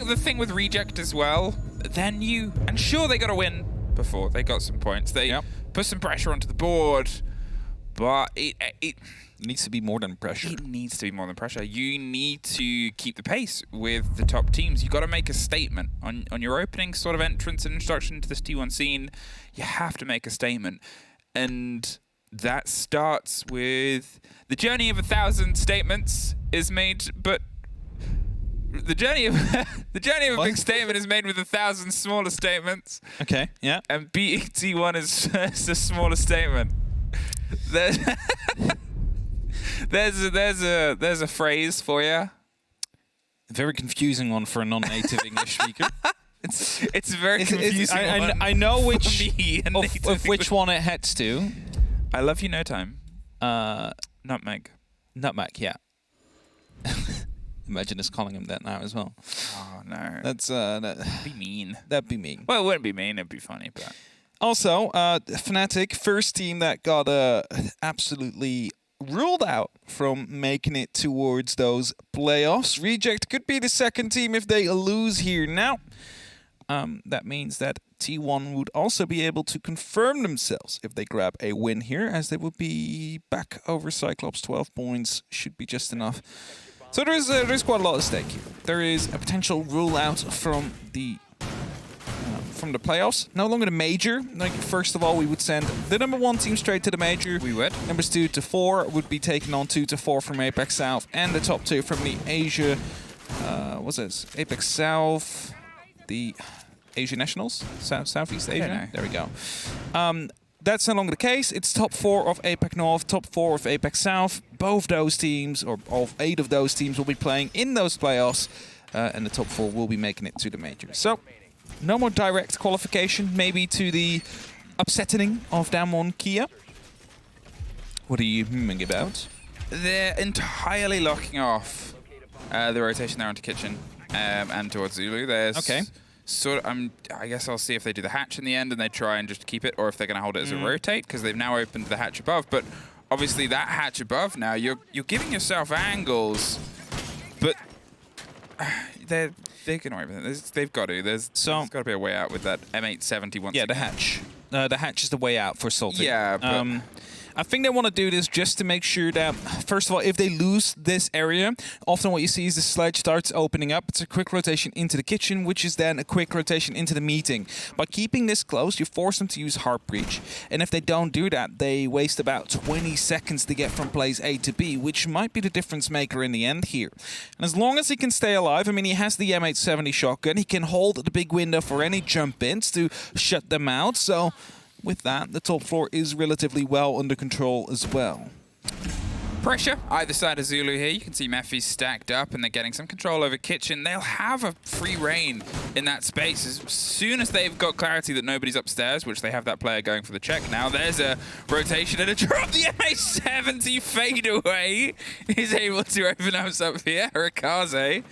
think the thing with Reject as well, then and sure they got to win before they got some points. They put some pressure onto the board, but it needs to be more than pressure. It needs to be more than pressure. You need to keep the pace with the top teams. You got to make a statement on your opening sort of entrance and introduction to this T1 scene. You have to make a statement, and that starts with the journey of 1,000 statements is made, but the journey of a big statement is made with 1,000 smaller statements. Okay, yeah. And beating T1 is the smaller statement. There's a phrase for you. Very confusing one for a non-native English speaker. It's very confusing. I know which of which one it heads to. I love you, no time. Nutmeg. Nutmeg, yeah. Imagine us calling him that now as well. Oh no. That's that'd be mean. That'd be mean. Well, it wouldn't be mean. It'd be funny, but. Also, Fnatic, first team that got absolutely ruled out from making it towards those playoffs. Reject could be the second team if they lose here now. That means that T1 would also be able to confirm themselves if they grab a win here, as they would be back over Cyclops. 12 points should be just enough. So there's quite a lot at stake here. There is a potential rule out from the playoffs. No longer the major. Like, first of all, we would send the #1 team straight to the major. We would. Numbers 2 to 4 would be taken on 2 to 4 from APAC South, and the top 2 from the Asia. What's this? APAC South, the Asia Nationals, Southeast Asia. There we go. That's no longer the case. It's top 4 of APAC North, top 4 of APAC South. Both those teams, or all 8 of those teams, will be playing in those playoffs, and the top 4 will be making it to the major. So, no more direct qualification, maybe to the upsetting of Damwon Kia. What are you humming about? They're entirely locking off the rotation there onto Kitchen and towards Zulu. There's sort of, I guess I'll see if they do the hatch in the end and they try and just keep it, or if they're going to hold it as a rotate, because they've now opened the hatch above. But obviously that hatch above now, you're giving yourself angles, but they're going to open it. They've got to. There's got to be a way out with that M870 once again. The hatch. The hatch is the way out for Salty. Yeah, but I think they want to do this just to make sure that, first of all, if they lose this area, often what you see is the sledge starts opening up. It's a quick rotation into the kitchen, which is then a quick rotation into the meeting. By keeping this close, you force them to use Heart Breach. And if they don't do that, they waste about 20 seconds to get from place A to B, which might be the difference maker in the end here. And as long as he can stay alive, I mean, he has the M870 shotgun. He can hold the big window for any jump-ins to shut them out. So with that, the top floor is relatively well under control as well. Pressure either side of Zulu here. You can see Mephi's stacked up and they're getting some control over Kitchen. They'll have a free reign in that space as soon as they've got clarity that nobody's upstairs, which they have that player going for the check. Now there's a rotation and a drop. The MA70 fadeaway is able to open us up here. Rikaze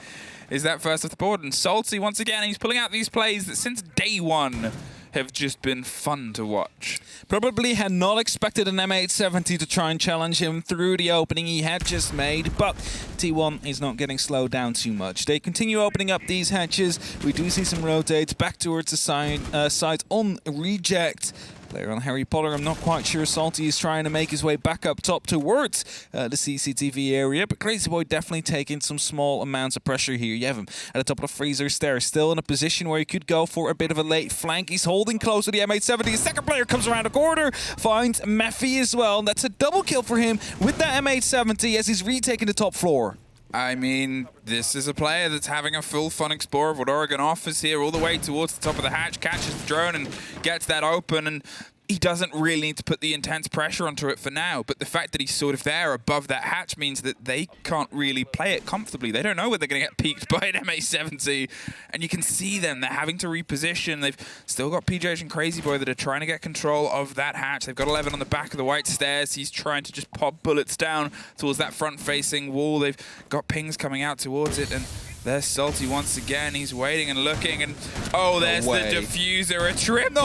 is that first off the board. And Salty, once again, he's pulling out these plays that since day one have just been fun to watch. Probably had not expected an M870 to try and challenge him through the opening he had just made, but T1 is not getting slowed down too much. They continue opening up these hatches. We do see some rotates back towards the side on Reject. Player on Harry Potter, I'm not quite sure. Salty is trying to make his way back up top towards the CCTV area, but Crazy Boy definitely taking some small amounts of pressure here. You have him at the top of the freezer stair, still in a position where he could go for a bit of a late flank. He's holding close to the M870. His second player comes around the corner, finds Mephi as well, and that's a double kill for him with that M870 as he's retaking the top floor. I mean, this is a player that's having a full fun explore of what Oregon offers here, all the way towards the top of the hatch, catches the drone and gets that open, and he doesn't really need to put the intense pressure onto it for now, but the fact that he's sort of there above that hatch means that they can't really play it comfortably. They don't know when they're going to get peeked by an MA70, and you can see them. They're having to reposition. They've still got PJH and Crazy Boy that are trying to get control of that hatch. They've got 11 on the back of the white stairs. He's trying to just pop bullets down towards that front-facing wall. They've got pings coming out towards it, and there's Salty once again. He's waiting and looking, and oh, there's the diffuser, a triple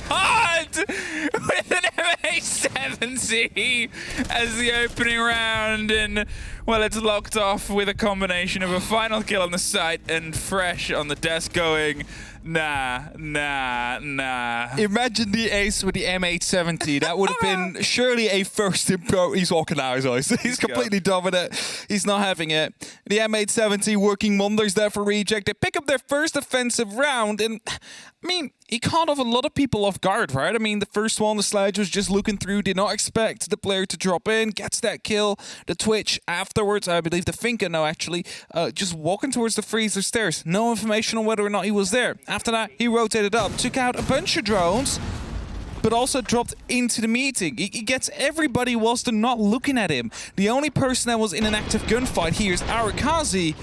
quad with an MA70 as the opening round. And Well, it's locked off with a combination of a final kill on the site and Fresh on the desk going, nah. Imagine the ace with the M870. That would have been surely a first in pro. He's walking out his eyes. He's completely done with it. He's not having it. The M870 working wonders there for Reject. They pick up their first offensive round, and I mean, he caught off a lot of people off guard, right? I mean, the first one, the Sledge was just looking through, did not expect the player to drop in, gets that kill. The Twitch afterwards, I believe the Finka now actually, just walking towards the freezer stairs. No information on whether or not he was there. After that, he rotated up, took out a bunch of drones, but also dropped into the meeting. He gets everybody whilst they're not looking at him. The only person that was in an active gunfight here is Arakazi,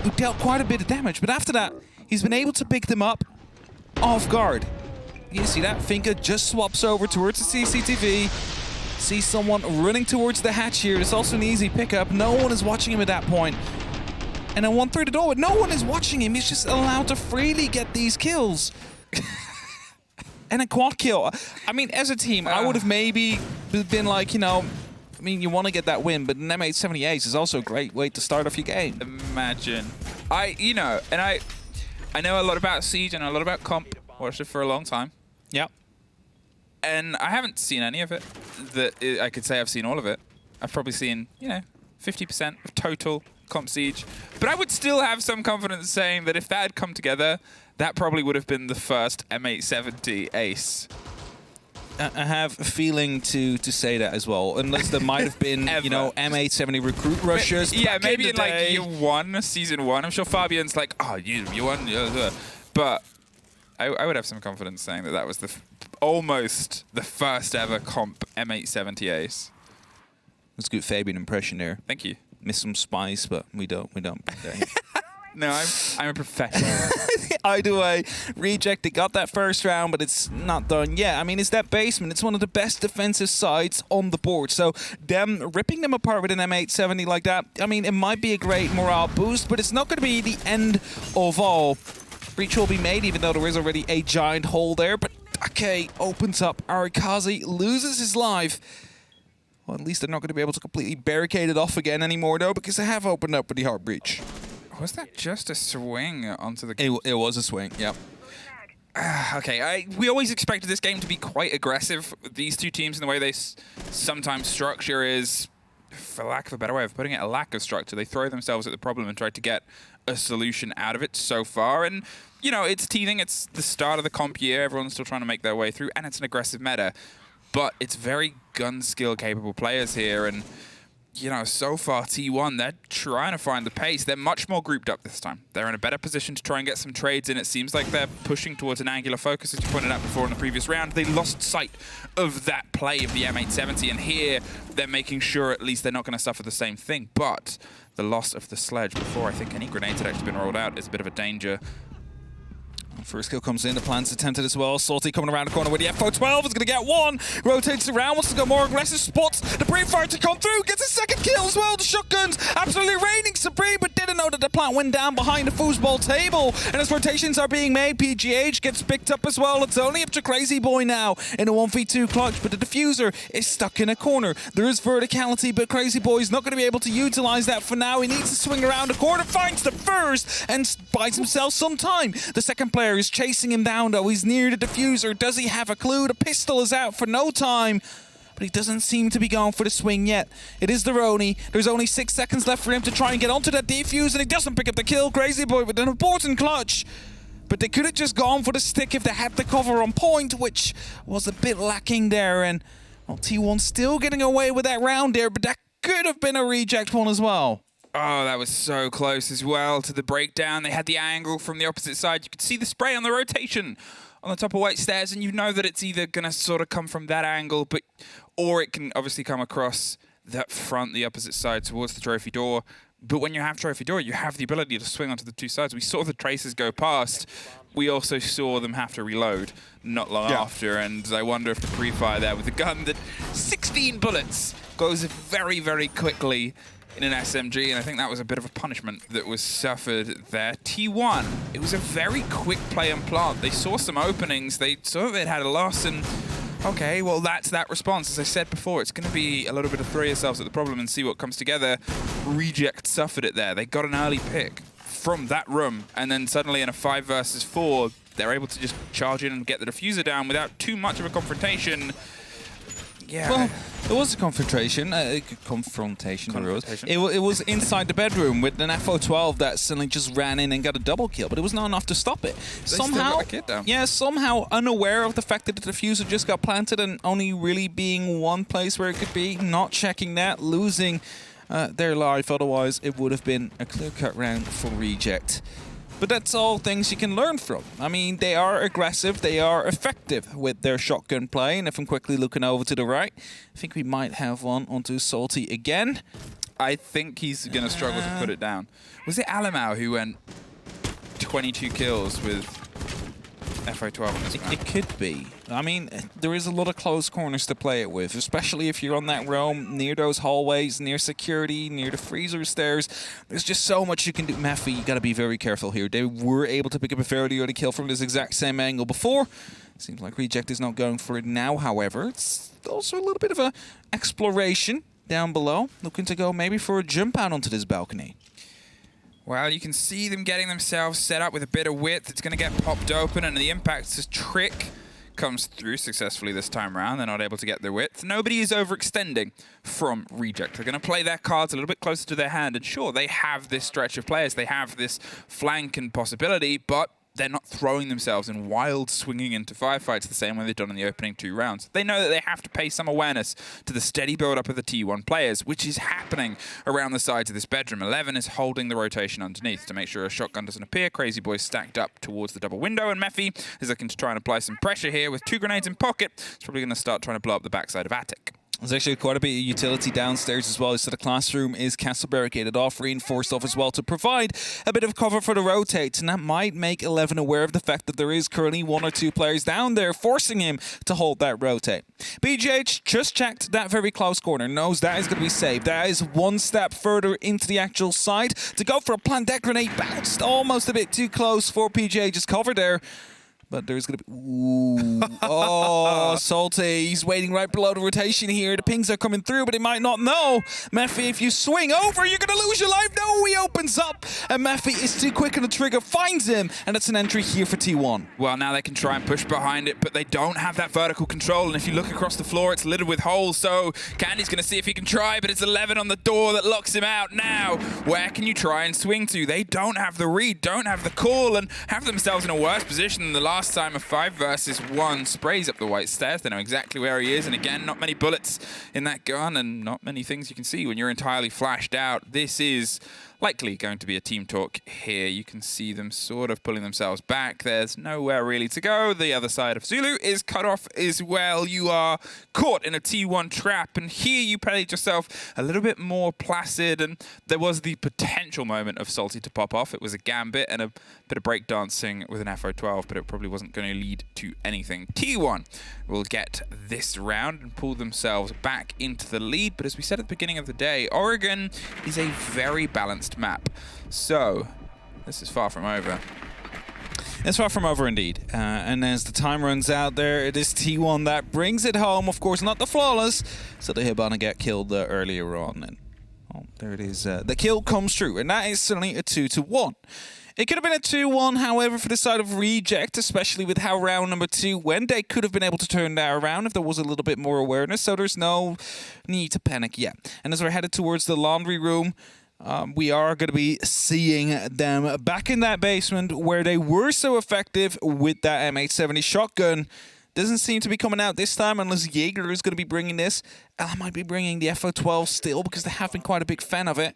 who dealt quite a bit of damage. But after that, he's been able to pick them up off guard. You see that? Finka just swaps over towards the CCTV. See someone running towards the hatch here. It's also an easy pickup. No one is watching him at that point. And then one through the door, but no one is watching him. He's just allowed to freely get these kills. And a quad kill. I mean, as a team, I would have maybe been like, you know, I mean, you want to get that win, but an M870 ace is also a great way to start off your game. Imagine. I know a lot about Siege and a lot about Comp. Watched it for a long time. Yep. And I haven't seen any of it. I could say I've seen all of it. I've probably seen, 50% of total Comp Siege. But I would still have some confidence saying that if that had come together, that probably would have been the first M870 ace. I have a feeling to say that as well, unless there might have been, M870 recruit rushers. Yeah, maybe in like year one, season one. I'm sure Fabian's like, oh, you won. But I would have some confidence saying that was almost the first ever Comp M870 ace. That's a good Fabian impression there. Thank you. Miss some spice, but we don't. No, I'm a professional. Either way, Reject, they got that first round, but it's not done yet. I mean, it's that basement. It's one of the best defensive sides on the board. So them ripping them apart with an M870 like that, I mean, it might be a great morale boost, but it's not going to be the end of all. Breach will be made, even though there is already a giant hole there. But okay, opens up. Arakazi loses his life. Well, at least they're not going to be able to completely barricade it off again anymore, though, because they have opened up with the hard breach. Was that just a swing onto the... It was a swing, yep. Okay, we always expected this game to be quite aggressive. These two teams, in the way they sometimes structure is, for lack of a better way of putting it, a lack of structure. They throw themselves at the problem and try to get a solution out of it so far. And, it's teething. It's the start of the comp year. Everyone's still trying to make their way through, and it's an aggressive meta. But it's very gun skill capable players here, and... so far, T1, they're trying to find the pace. They're much more grouped up this time. They're in a better position to try and get some trades in. It seems like they're pushing towards an angular focus, as you pointed out before in the previous round. They lost sight of that play of the M870, and here they're making sure at least they're not going to suffer the same thing. But the loss of the Sledge before I think any grenades had actually been rolled out is a bit of a danger. First kill comes in, the plan's attempted as well. Salty coming around the corner with the FO12 is going to get one. Rotates around, wants to go more aggressive, spots the pre-fire to come through, gets a second kill as well. The shotguns absolutely raining Supreme, but didn't know that the plant went down behind the foosball table. And as rotations are being made, PGH gets picked up as well. It's only up to Crazy Boy now in a 1v2 clutch, but the diffuser is stuck in a corner. There is verticality, but Crazy Boy's not going to be able to utilize that for now. He needs to swing around the corner, finds the first, and buys himself some time. The second player is chasing him down, though. He's near the diffuser. Does he have a clue? The pistol is out for no time, but he doesn't seem to be going for the swing yet. It is the Roni. There's only 6 seconds left for him to try and get onto that defuse, and he doesn't pick up the kill. Crazy Boy with an important clutch. But they could have just gone for the stick if they had the cover on point, which was a bit lacking there. And well, T1 still getting away with that round there, but that could have been a reject one as well. Oh, that was so close as well to the breakdown. They had the angle from the opposite side. You could see the spray on the rotation on the top of White Stairs, and you know that it's either going to sort of come from that angle, or it can obviously come across that front, the opposite side, towards the trophy door. But when you have trophy door, you have the ability to swing onto the two sides. We saw the traces go past. We also saw them have to reload not long after, and I wonder if the pre-fire there with a gun that 16 bullets goes very, very quickly in an SMG, and I think that was a bit of a punishment that was suffered there. T1, it was a very quick play and plant. They saw some openings, they saw they'd had a loss, and Okay, well, that's that response. As I said before, it's going to be a little bit of throw yourselves at the problem and see what comes together. Reject suffered it there. They got an early pick from that room, and then suddenly in a 5 versus 4, they're able to just charge in and get the diffuser down without too much of a confrontation. Yeah. Well, there was a confrontation. It was inside the bedroom with an FO12 that suddenly just ran in and got a double kill, but it was not enough to stop it. Somehow, somehow unaware of the fact that the diffuser just got planted and only really being one place where it could be, not checking that, losing their life. Otherwise, it would have been a clear-cut round for Reject. But that's all things you can learn from. I mean, they are aggressive, they are effective with their shotgun play, and if I'm quickly looking over to the right, I think we might have one onto Salty again. I think he's going to struggle to put it down. Was it Alamau who went 22 kills with FO12 on this map? It could be. I mean, there is a lot of close corners to play it with, especially if you're on that roam, near those hallways, near security, near the freezer stairs. There's just so much you can do. Mephi, you got to be very careful here. They were able to pick up a fairly early kill from this exact same angle before. Seems like Reject is not going for it now, however. It's also a little bit of an exploration down below, looking to go maybe for a jump out onto this balcony. Well, you can see them getting themselves set up with a bit of width. It's going to get popped open, and the impact trick comes through successfully this time around. They're not able to get their width. Nobody is overextending from Reject. They're going to play their cards a little bit closer to their hand, and sure, they have this stretch of players. They have this flank and possibility, but they're not throwing themselves in wild swinging into firefights the same way they've done in the opening 2 rounds. They know that they have to pay some awareness to the steady build-up of the T1 players, which is happening around the sides of this bedroom. 11 is holding the rotation underneath to make sure a shotgun doesn't appear. Crazy Boy's stacked up towards the double window, and Mephi is looking to try and apply some pressure here with 2 grenades in pocket. He's probably going to start trying to blow up the backside of Attic. There's actually quite a bit of utility downstairs as well. So the classroom is castle barricaded off, reinforced off as well to provide a bit of cover for the rotates. And that might make 11 aware of the fact that there is currently 1 or 2 players down there, forcing him to hold that rotate. BGH just checked that very close corner, knows that is going to be safe. That is 1 step further into the actual side to go for a plant. That grenade bounced almost a bit too close for PGH's cover there. But there's going to be... Ooh. Oh, Salty. He's waiting right below the rotation here. The pings are coming through, but he might not know. Mephi, if you swing over, you're going to lose your life. No, he opens up. And Mephi is too quick on the trigger, finds him. And it's an entry here for T1. Well, now they can try and push behind it, but they don't have that vertical control. And if you look across the floor, it's littered with holes. So Candy's going to see if he can try, but it's 11 on the door that locks him out. Now, where can you try and swing to? They don't have the read, don't have the call, and have themselves in a worse position than the last time a 5 versus 1 sprays up the white stairs. They know exactly where he is, and again, not many bullets in that gun and not many things you can see when you're entirely flashed out. This is likely going to be a team talk here. You can see them sort of pulling themselves back. There's nowhere really to go. The other side of Zulu is cut off as well. You are caught in a T1 trap, and here you played yourself a little bit more placid, and there was the potential moment of Salty to pop off. It was a gambit and a bit of breakdancing with an FO12, but it probably wasn't going to lead to anything. T1 will get this round and pull themselves back into the lead, but as we said at the beginning of the day, Oregon is a very balanced map. So, this is far from over. It's far from over indeed. And as the time runs out there, it is T1 that brings it home. Of course, not the flawless. So the Hibana get killed earlier on. And oh, there it is. The kill comes true. And that is certainly a 2-1. It could have been a 2-1, however, for the side of Reject, especially with how round number 2 went. They could have been able to turn that around if there was a little bit more awareness. So there's no need to panic yet. And as we're headed towards the laundry room, we are going to be seeing them back in that basement where they were so effective with that M870 shotgun. Doesn't seem to be coming out this time unless Jaeger is going to be bringing this. I might be bringing the FO12 still because they have been quite a big fan of it.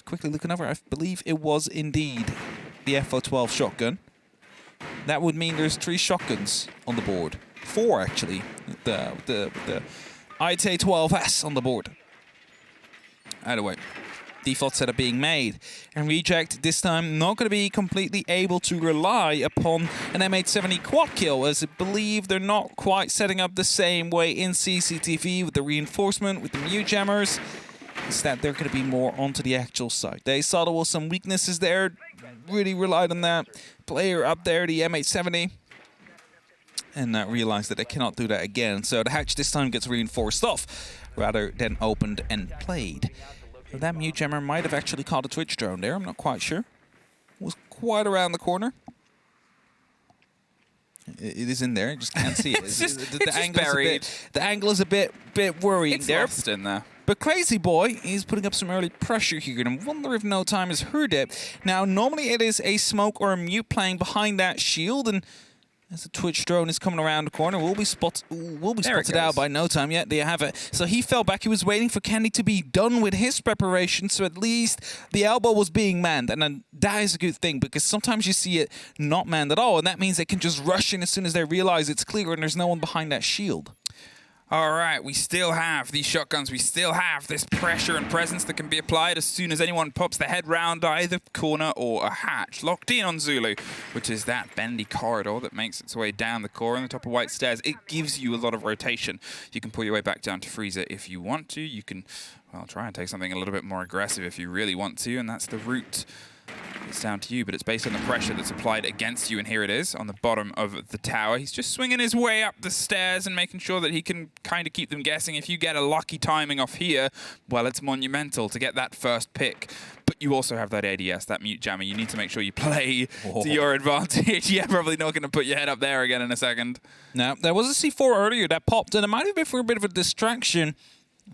Quickly looking over, I believe it was indeed the FO12 shotgun. That would mean there's 3 shotguns on the board. 4 actually. The IT-12S on the board. Either way. Default setup being made. And Reject this time not going to be completely able to rely upon an M870 quad kill, as I believe they're not quite setting up the same way in CCTV with the reinforcement, with the mute jammers. Instead, they're going to be more onto the actual side. They saw there was some weaknesses there, really relied on that player up there, the M870. and realize that they cannot do that again. So the hatch this time gets reinforced off rather than opened and played. So that mute jammer might have actually caught a Twitch drone there. I'm not quite sure. Was quite around the corner. It is in there. You just can't see it. It's just buried. The angle is a bit worrying It's there. lost in there. But Crazy Boy is putting up some early pressure here, and I wonder if No Time has heard it. Now, normally it is a smoke or a mute playing behind that shield, and as the Twitch drone is coming around the corner, will be spotted out by No Time. Yeah, there you have it. So he fell back. He was waiting for Candy to be done with his preparation, so at least the elbow was being manned. And then that is a good thing, because sometimes you see it not manned at all, and that means they can just rush in as soon as they realize it's clear and there's no one behind that shield. All right, we still have these shotguns. We still have this pressure and presence that can be applied as soon as anyone pops the head round either corner or a hatch. Locked in on Zulu, which is that bendy corridor that makes its way down the core on the top of White Stairs. It gives you a lot of rotation. You can pull your way back down to Freezer if you want to. You can, well, try and take something a little bit more aggressive if you really want to, and that's the route. It's down to you, but it's based on the pressure that's applied against you, and here it is on the bottom of the tower. He's just swinging his way up the stairs and making sure that he can kind of keep them guessing. If you get a lucky timing off here, well, it's monumental to get that first pick. But you also have that ADS, that mute jammer. You need to make sure you play to your advantage. Yeah, probably not going to put your head up there again in a second. Now, there was a C4 earlier that popped, and it might have been for a bit of a distraction.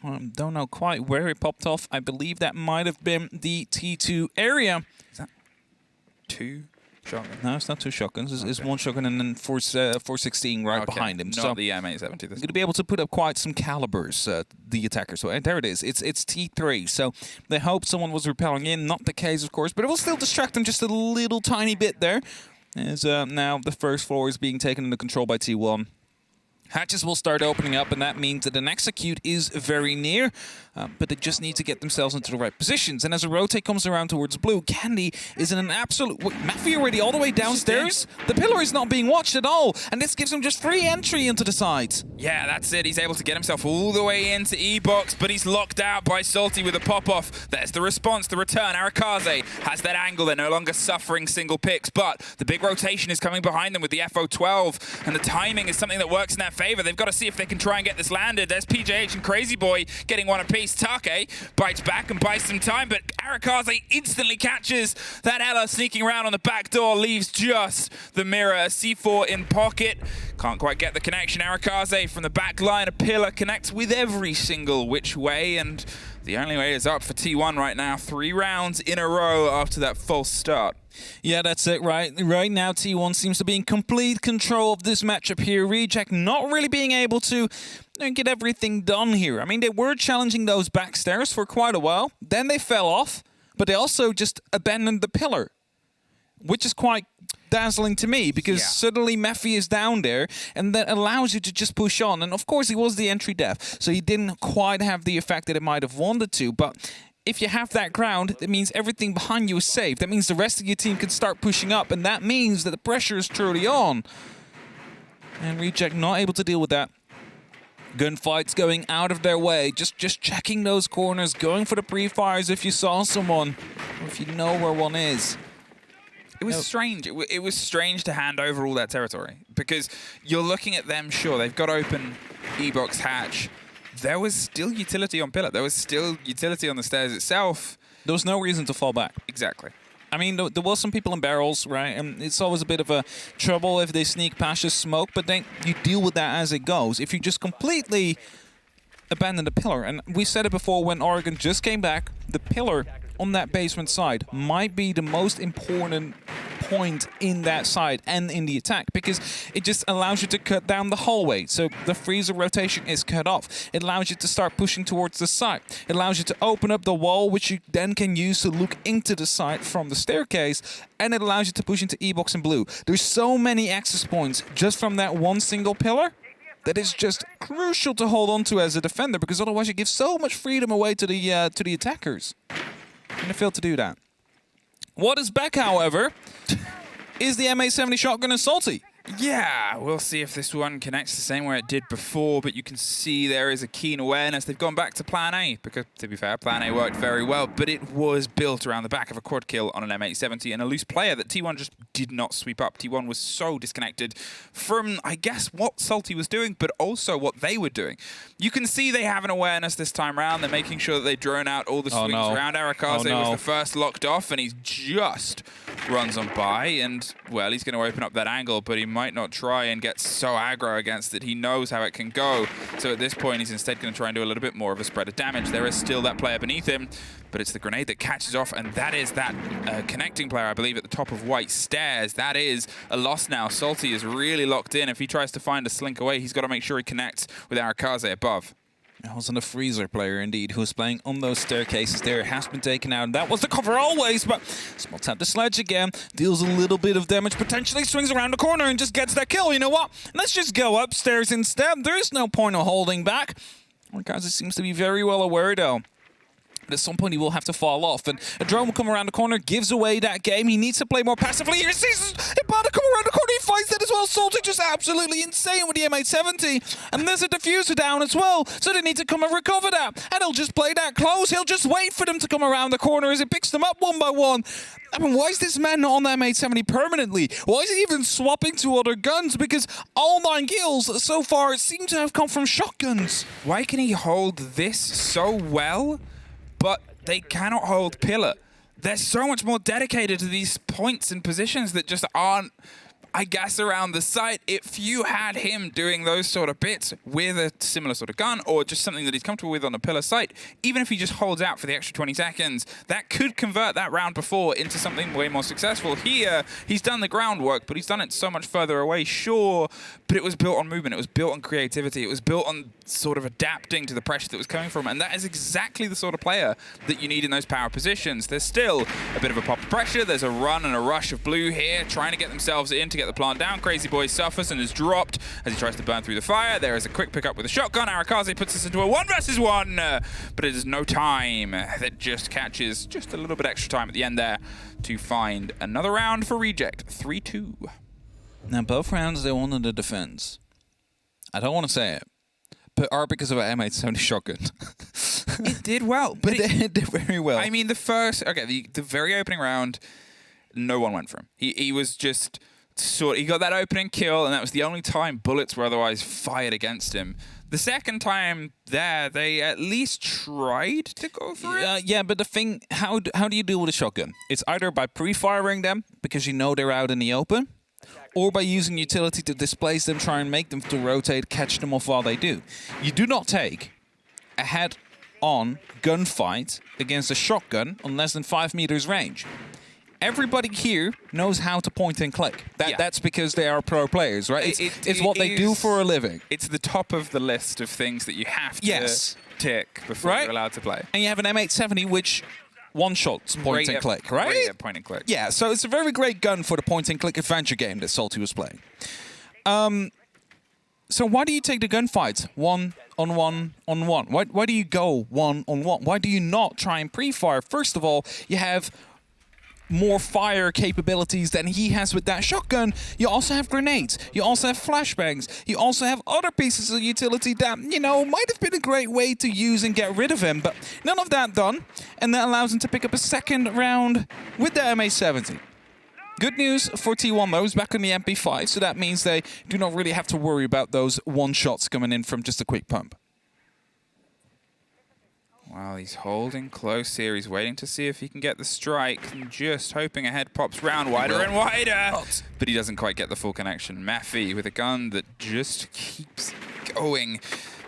Don't know quite where it popped off. I believe that might have been the T2 area. Is that 2 shotguns? No, it's not 2 shotguns. It's 1 shotgun and then 416 right behind him. Not so the M870. Going to be able to put up quite some calibers, the attacker. So there it is. It's T3. So they hope someone was repelling in. Not the case, of course, but it will still distract them just a little tiny bit there. As now the first floor is being taken into control by T1. Hatches will start opening up, and that means that an execute is very near, but they just need to get themselves into the right positions. And as a rotate comes around towards blue, Candy is in an absolute... Wait, Mafia already all the way downstairs? The pillar is not being watched at all, and this gives him just free entry into the sides. Yeah, that's it. He's able to get himself all the way into E-Box, but he's locked out by Salty with a pop-off. There's the response, the return. Arakaze has that angle. They're no longer suffering single picks, but the big rotation is coming behind them with the FO12, and the timing is something that works in their favor. They've got to see if they can try and get this landed. There's PJH and Crazy Boy getting one apiece. Take bites back and buys some time, but Arakaze instantly catches that Ella sneaking around on the back door, leaves just the mirror. A C4 in pocket. Can't quite get the connection. Arakaze from the back line, a pillar connects with every single which way, and the only way is up for T1 right now. 3 rounds in a row after that false start. Yeah, that's it, right? Right now, T1 seems to be in complete control of this matchup here. Reject not really being able to get everything done here. I mean, they were challenging those back stairs for quite a while. Then they fell off, but they also just abandoned the pillar, which is quite dazzling to me, because suddenly Mephi is down there, and that allows you to just push on. And of course, he was the entry def, so he didn't quite have the effect that it might have wanted to, but if you have that ground, that means everything behind you is safe. That means the rest of your team can start pushing up, and that means that the pressure is truly on. And Reject not able to deal with that. Gunfights going out of their way, just checking those corners, going for the pre-fires if you saw someone, or if you know where one is. It was strange. It was strange to hand over all that territory, because you're looking at them, sure, they've got open E-Box hatch. There was still utility on pillar. There was still utility on the stairs itself. There was no reason to fall back. Exactly. I mean, there was some people in barrels, right? And it's always a bit of a trouble if they sneak past your smoke, but then you deal with that as it goes. If you just completely abandon the pillar, and we said it before when Oregon just came back, the pillar on that basement side might be the most important point in that side and in the attack, because it just allows you to cut down the hallway. So the freezer rotation is cut off. It allows you to start pushing towards the side. It allows you to open up the wall, which you then can use to look into the side from the staircase, and it allows you to push into E-Box and blue. There's so many access points just from that one single pillar that is just crucial to hold on to as a defender, because otherwise you give so much freedom away to the attackers. And they failed to do that. What is back, however, is the M870 shotgun and Salty. Yeah, we'll see if this one connects the same way it did before, but you can see there is a keen awareness. They've gone back to plan A, because, to be fair, plan A worked very well, but it was built around the back of a quad kill on an M870 and a loose player that T1 just did not sweep up. T1 was so disconnected from, I guess, what Salty was doing, but also what they were doing. You can see they have an awareness this time around. They're making sure that they drone out all the swings around. Arakaze was the first locked off, and he just runs on by, and, well, he's going to open up that angle, but he might not try and get so aggro against it. He knows how it can go. So at this point, he's instead going to try and do a little bit more of a spread of damage. There is still that player beneath him, but it's the grenade that catches off, and that is that connecting player, I believe, at the top of White Stairs. That is a loss now. Salty is really locked in. If he tries to find a slink away, he's got to make sure he connects with Arakaze above. That wasn't a freezer player, indeed, who was playing on those staircases there. Has been taken out, and that was the cover always, but small tap the sledge again. Deals a little bit of damage, potentially swings around the corner and just gets that kill. You know what? Let's just go upstairs instead. There's no point of holding back. Arakaze seems to be very well aware, though. But at some point, he will have to fall off. And a drone will come around the corner, gives away that game. He needs to play more passively. He sees Ibana come around the corner. He finds that as well. Salty just absolutely insane with the M870. And there's a diffuser down as well. So they need to come and recover that. And he'll just play that close. He'll just wait for them to come around the corner as he picks them up one by one. I mean, why is this man not on the M870 permanently? Why is he even swapping to other guns? Because all 9 kills so far seem to have come from shotguns. Why can he hold this so well, but they cannot hold Pillar? They're so much more dedicated to these points and positions that just aren't, I guess, around the site. If you had him doing those sort of bits with a similar sort of gun or just something that he's comfortable with on a Pillar site, even if he just holds out for the extra 20 seconds, that could convert that round before into something way more successful. Here, he's done the groundwork, but he's done it so much further away, sure, but it was built on movement. It was built on creativity. It was built on sort of adapting to the pressure that was coming from, and that is exactly the sort of player that you need in those power positions. There's still a bit of a pop of pressure. There's a run and a rush of blue here, trying to get themselves in to get the plant down. Crazy Boy suffers and is dropped as he tries to burn through the fire. There is a quick pickup with a shotgun. Arakaze puts us into a 1 versus 1, but it is no time. That just catches just a little bit extra time at the end there to find another round for Reject. 3-2. Now, both rounds, they won on the defense. I don't want to say it, but are because of an M870 shotgun. It did well, but it did very well. I mean, the very opening round, no one went for him. He was just he got that opening kill, and that was the only time bullets were otherwise fired against him. The second time there, they at least tried to go for it. Yeah, but the thing, how do you deal with a shotgun? It's either by pre-firing them because you know they're out in the open, or by using utility to displace them, try and make them to rotate, catch them off while they do. You do not take a head-on gunfight against a shotgun on less than 5 meters range. Everybody here knows how to point and click. That's because they are pro players, right? It's what they do for a living. It's the top of the list of things that you have to tick before you're allowed to play. And you have an M870, which one-shots point and click, right? Great at point and click. Yeah, so it's a very great gun for the point and click adventure game that Salty was playing. So why do you take the gunfights 1-on-1-on-1? Why do you go 1-on-1? Why do you not try and pre-fire? First of all, you have more fire capabilities than he has with that shotgun. You also have grenades. You also have flashbangs. You also have other pieces of utility that, you know, might have been a great way to use and get rid of him, but none of that done, and that allows him to pick up a second round with the M870. Good news for T1 though, he's back on the MP5, so that means they do not really have to worry about those one-shots coming in from just a quick pump. Well, he's holding close here. He's waiting to see if he can get the strike. And just hoping a head pops round wider and wider. But he doesn't quite get the full connection. Maffy with a gun that just keeps going.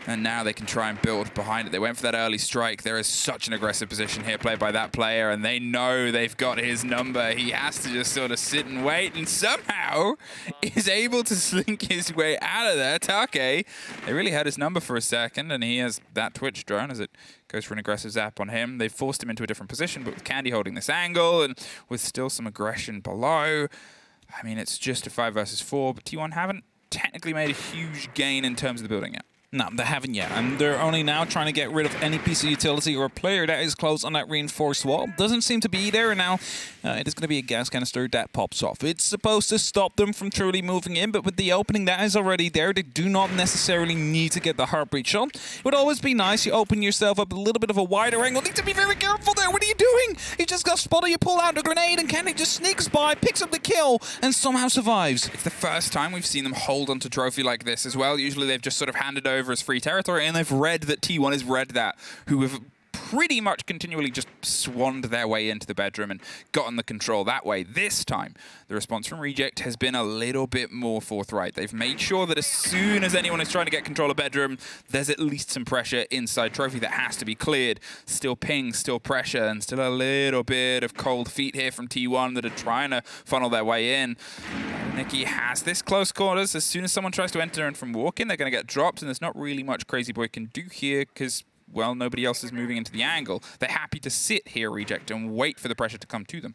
And now they can try and build behind it. They went for that early strike. There is such an aggressive position here played by that player, and they know they've got his number. He has to just sort of sit and wait, and somehow is able to slink his way out of there. Take, they really had his number for a second, and he has that Twitch drone as it goes for an aggressive zap on him. They've forced him into a different position, but with Candy holding this angle and with still some aggression below, I mean, it's just a 5 versus 4, but T1 haven't technically made a huge gain in terms of the building yet. No, they haven't yet, and they're only now trying to get rid of any piece of utility or player that is close on that reinforced wall. Doesn't seem to be there, and now it is going to be a gas canister that pops off. It's supposed to stop them from truly moving in, but with the opening that is already there, they do not necessarily need to get the heart breach on. It would always be nice, you open yourself up a little bit of a wider angle. Need to be very careful there. What are you doing? You just got spotted, you pull out the grenade, and Kenny just sneaks by, picks up the kill, and somehow survives. It's the first time we've seen them hold onto trophy like this as well. Usually they've just sort of handed over as free territory, and they've read that T1 has read that, who have pretty much continually just swanned their way into the bedroom and gotten the control that way. This time, the response from Reject has been a little bit more forthright. They've made sure that as soon as anyone is trying to get control of bedroom, there's at least some pressure inside trophy that has to be cleared. Still ping, still pressure, and still a little bit of cold feet here from T1 that are trying to funnel their way in. Nikki has this close quarters. As soon as someone tries to enter and from walk-in, they're going to get dropped, and there's not really much Crazy Boy can do here because, well, nobody else is moving into the angle. They're happy to sit here, Reject, and wait for the pressure to come to them.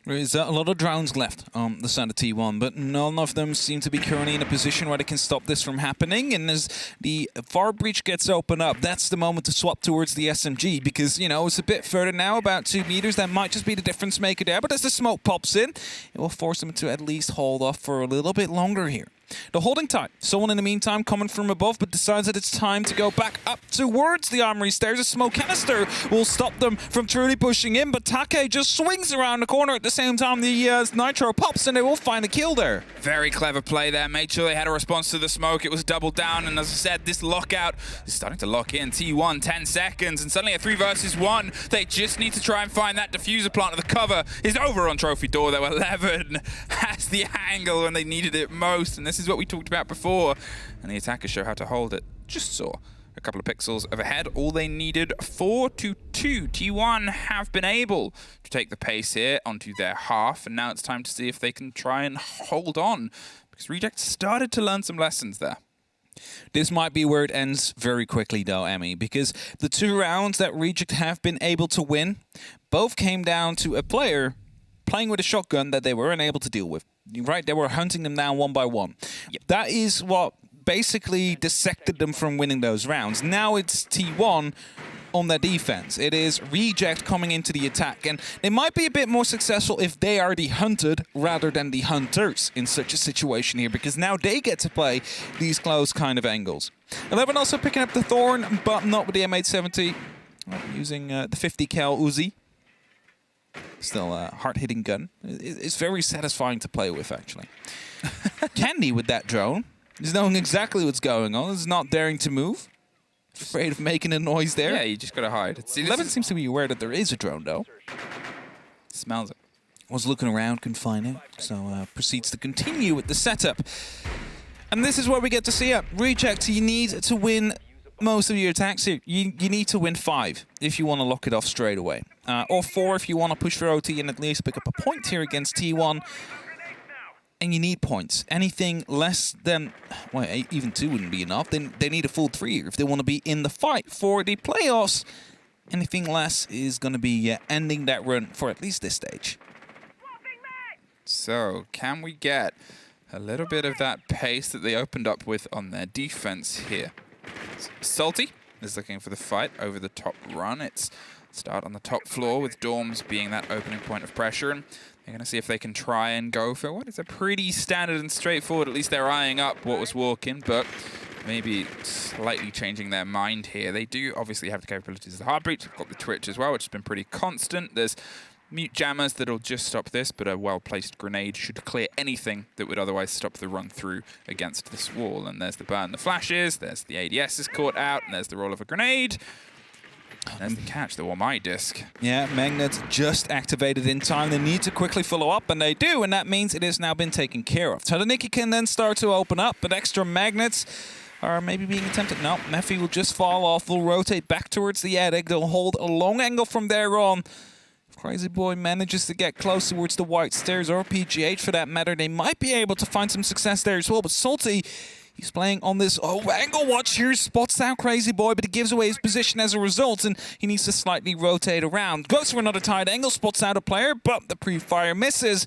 There is a lot of drones left on the side of T1, but none of them seem to be currently in a position where they can stop this from happening. And as the far breach gets opened up, that's the moment to swap towards the SMG because, you know, it's a bit further now, about 2 meters. That might just be the difference maker there, but as the smoke pops in, it will force them to at least hold off for a little bit longer here. They're holding tight. Someone in the meantime coming from above, but decides that it's time to go back up towards the armory stairs. A smoke canister will stop them from truly pushing in, but Take just swings around the corner at the same time the nitro pops, and they will find a kill there. Very clever play there. Made sure they had a response to the smoke. It was doubled down, and as I said, this lockout is starting to lock in. T1, 10 seconds, and suddenly a 3 versus 1. They just need to try and find that diffuser plant. The cover is over on Trophy Door, though. 11 has the angle when they needed it most, and this is what we talked about before, and the attackers show how to hold it. Just saw a couple of pixels overhead. All they needed, 4-2. T1 have been able to take the pace here onto their half, and now it's time to see if they can try and hold on, because Reject started to learn some lessons there. This might be where it ends very quickly, though, Emmy, because the 2 rounds that Reject have been able to win both came down to a player playing with a shotgun that they were unable to deal with. Right, they were hunting them down one by one. Yep. That is what basically dissected them from winning those rounds. Now it's T1 on their defense. It is Reject coming into the attack, and they might be a bit more successful if they are the hunted rather than the hunters in such a situation here, because now they get to play these close kind of angles. 11 also picking up the Thorn, but not with the M870, using the 50 cal Uzi. Still a hard-hitting gun. It's very satisfying to play with, actually. Candy with that drone. He's knowing exactly what's going on. He's not daring to move. Afraid of making a noise there. Yeah, you just gotta hide. See, Levin seems to be aware that there is a drone, though. Smells it. Was looking around, couldn't find it, so proceeds to continue with the setup. And this is where we get to see it. Reject, you need to win most of your attacks here. You need to win 5 if you want to lock it off straight away. Or 4 if you want to push for OT and at least pick up a point here against T1. And you need points. Anything less than, well, even 2 wouldn't be enough. Then they need a full 3 if they want to be in the fight for the playoffs. Anything less is going to be ending that run for at least this stage. So, can we get a little bit of that pace that they opened up with on their defense here? Salty is looking for the fight over the top run. It's start on the top floor with Dorms being that opening point of pressure, and they're going to see if they can try and go for what is a pretty standard and straightforward. At least they're eyeing up what was walking, but maybe slightly changing their mind here. They do obviously have the capabilities of the Heartbreach. They've got the Twitch as well, which has been pretty constant. There's mute jammers that'll just stop this, but a well-placed grenade should clear anything that would otherwise stop the run through against this wall. And there's the burn, the flashes, there's the ADS is caught out, and there's the roll of a grenade. And there's the catch, the Wamai disc. Yeah, Magnets just activated in time. They need to quickly follow up, and they do, and that means it has now been taken care of. So the Nikki can then start to open up, but extra magnets are maybe being attempted. No, Mephi will just fall off. They'll rotate back towards the attic. They'll hold a long angle from there on. Crazy Boy manages to get close towards the white stairs, or PGH for that matter. They might be able to find some success there as well, but Salty, he's playing on this angle watch here, spots out Crazy Boy, but he gives away his position as a result, and he needs to slightly rotate around. Goes for another tight angle, spots out a player, but the pre-fire misses,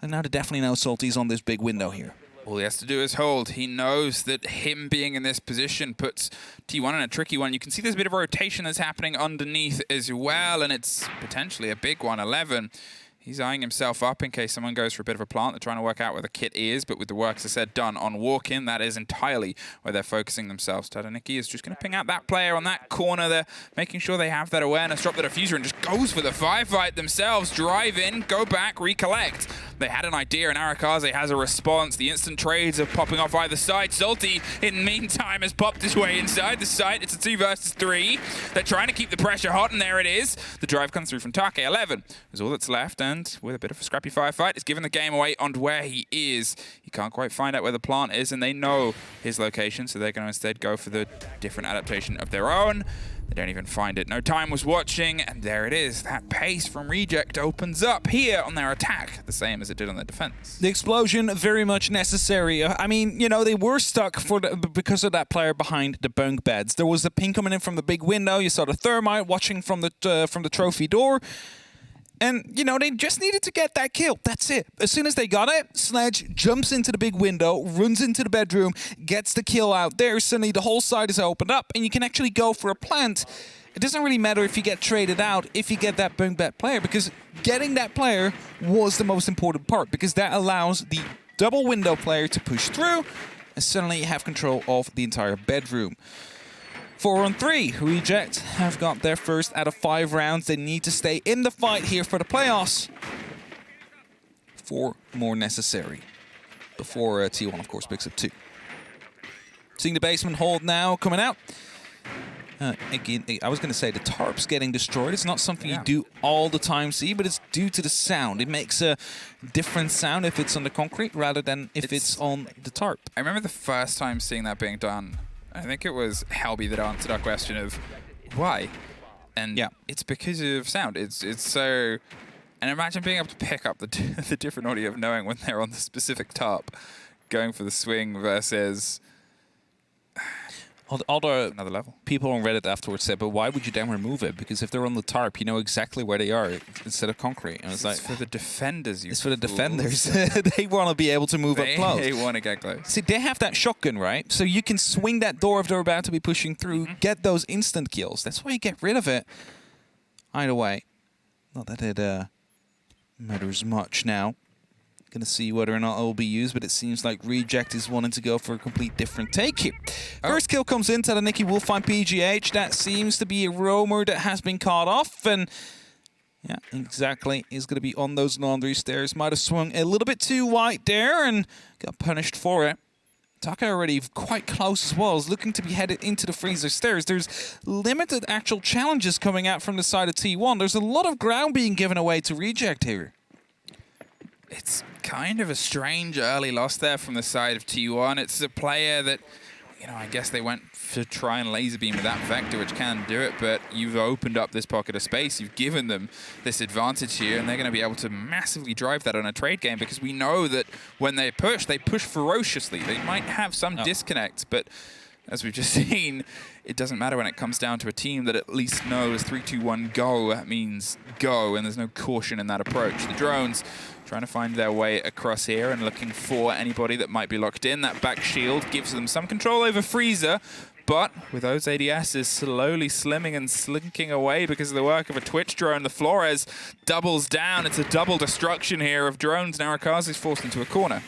and now they definitely know Salty's on this big window here. All he has to do is hold. He knows that him being in this position puts T1 in a tricky one. You can see there's a bit of a rotation that's happening underneath as well, and it's potentially a big one. 11. He's eyeing himself up in case someone goes for a bit of a plant. They're trying to work out where the kit is, but with the work, as I said, done on walk-in, that is entirely where they're focusing themselves. Tadaniki is just going to ping out that player on that corner there, making sure they have that awareness, drop the diffuser, and just goes for the firefight themselves. Drive in, go back, recollect. They had an idea, and Arakaze has a response. The instant trades are popping off either side. Salty, in the meantime, has popped his way inside the site. It's a 2 versus 3. They're trying to keep the pressure hot, and there it is. The drive comes through from Take. 11 is all that's left, and with a bit of a scrappy firefight, it's given the game away on where he is. He can't quite find out where the plant is, and they know his location, so they're going to instead go for the different adaptation of their own. They don't even find it. No Time was watching, and there it is. That pace from Reject opens up here on their attack, the same as it did on their defense. The explosion, very much necessary. I mean, you know, they were stuck because of that player behind the bunk beds. There was the ping coming in from the big window. You saw the thermite watching from the trophy door. And, you know, they just needed to get that kill. That's it. As soon as they got it, Sledge jumps into the big window, runs into the bedroom, gets the kill out there. Suddenly the whole side is opened up, and you can actually go for a plant. It doesn't really matter if you get traded out, if you get that bunk bed player, because getting that player was the most important part, because that allows the double window player to push through, and suddenly you have control of the entire bedroom. 4-on-3. Reject have got their first out of 5 rounds. They need to stay in the fight here for the playoffs. 4 more necessary before T1, of course, picks up 2. Seeing the basement hold now coming out. Again, I was going to say the tarp's getting destroyed. It's not something you do all the time see, but it's due to the sound. It makes a different sound if it's on the concrete rather than if it's on the tarp. I remember the first time seeing that being done. I think it was Helby that answered our question of why, and it's because of sound. It's so, and imagine being able to pick up the different audio of knowing when they're on the specific tarp, going for the swing versus Other another level. People on Reddit afterwards said, but why would you then remove it? Because if they're on the tarp, you know exactly where they are instead of concrete. And it's like, for the defenders. It's for the defenders. They want to be able to move up close. They want to get close. See, they have that shotgun, right? So you can swing that door if they're about to be pushing through, get those instant kills. That's why you get rid of it. Either way, not that it matters much now. Going to see whether or not it will be used, but it seems like Reject is wanting to go for a complete different take here. First kill comes in, Tadaniki will find PGH. That seems to be a roamer that has been caught off, and yeah, exactly, he's going to be on those laundry stairs. Might have swung a little bit too wide there and got punished for it. Taka already quite close as well, is looking to be headed into the freezer stairs. There's limited actual challenges coming out from the side of T1. There's a lot of ground being given away to Reject here. It's kind of a strange early loss there from the side of T1. It's a player that, you know, I guess they went to try and laser beam with that Vector, which can do it, but you've opened up this pocket of space. You've given them this advantage here, and they're going to be able to massively drive that on a trade game, because we know that when they push ferociously. They might have some disconnects, but as we've just seen, it doesn't matter when it comes down to a team that at least knows 3, 2, 1, go. That means go, and there's no caution in that approach. The drones trying to find their way across here and looking for anybody that might be locked in. That back shield gives them some control over Freezer, but with those ADSs slowly slimming and slinking away because of the work of a Twitch drone, the Flores doubles down. It's a double destruction here of drones. Now Arakaze is forced into a corner.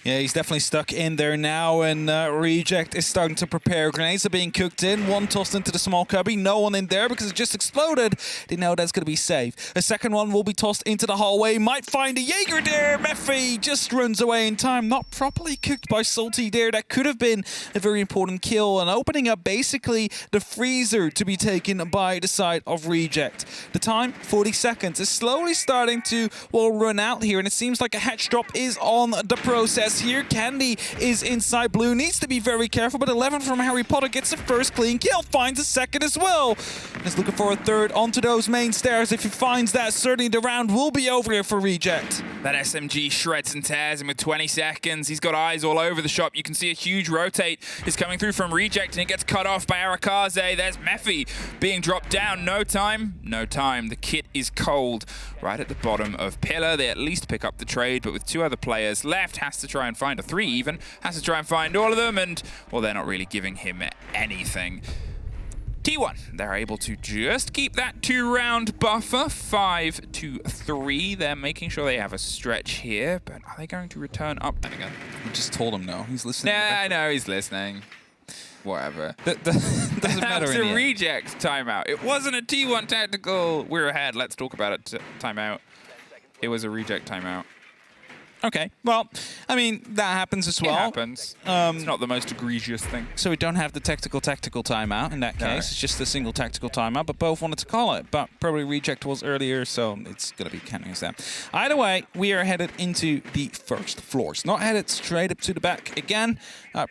Yeah, he's definitely stuck in there now, and Reject is starting to prepare. Grenades are being cooked in. One tossed into the small cubby. No one in there because it just exploded. They know that's going to be safe. A second one will be tossed into the hallway. Might find a Jaeger there. Mephi just runs away in time. Not properly cooked by Salty there. That could have been a very important kill, and opening up basically the freezer to be taken by the side of Reject. The time, 40 seconds, is slowly starting to, well, run out here, and it seems like a hatch drop is on the process here. Candy is inside blue, needs to be very careful, but 11 from Harry Potter gets the first clean kill, finds a second as well. He's looking for a third onto those main stairs. If he finds that, certainly the round will be over here for Reject. That SMG shreds and tears him with 20 seconds. He's got eyes all over the shop. You can see a huge rotate is coming through from Reject, and it gets cut off by Arakaze. There's Mephi being dropped down. No time. No time. The kit is cold right at the bottom of Pillar. They at least pick up the trade, but with 2 other players left, has to try try and find a 3 even, has to try and find all of them, and, well, they're not really giving him anything. T1, they're able to just keep that 2-round buffer, 5-3. They're making sure they have a stretch here, but are they going to return up? And again, We just told him no. He's listening. yeah, I know he's listening. Whatever. Doesn't matter. That's in a the end. reject timeout. It wasn't a T1 tactical. We're ahead. Let's talk about it. Timeout. It was a reject timeout. Okay, well, I mean, that happens as well. It happens. It's not the most egregious thing. So we don't have the tactical timeout in that No. case. It's just a single tactical timeout, but both wanted to call it. But probably reject was earlier, so it's going to be counting as that. Either way, we are headed into the first floors. Not headed straight up to the back again.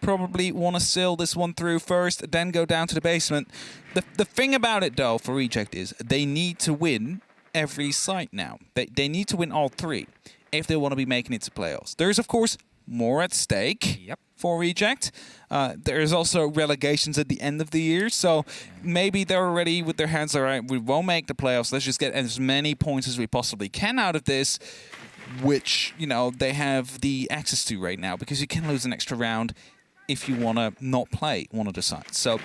Probably want to sail this one through first, then go down to the basement. The thing about it, though, for reject is they need to win every site now. They need to win all 3 if they want to be making it to playoffs. There's, of course, more at stake for reject. There's also relegations at the end of the year, so maybe they're already with their hands, all right, we won't make the playoffs. Let's just get as many points as we possibly can out of this, which, you know, they have the access to right now, because you can lose an extra round if you want to not play one of the sides. So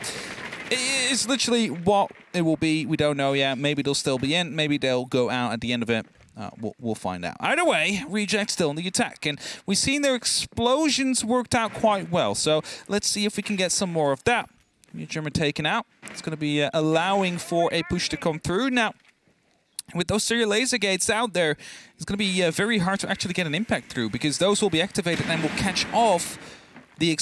it's literally what it will be. We don't know yet. Maybe they'll still be in. Maybe they'll go out at the end of it. We'll find out. Either way, reject still in the attack, and we've seen their explosions worked out quite well. So let's see if we can get some more of that. German taken out. It's going to be allowing for a push to come through. Now, with those serial laser gates out there, it's going to be very hard to actually get an impact through, because those will be activated and will catch off the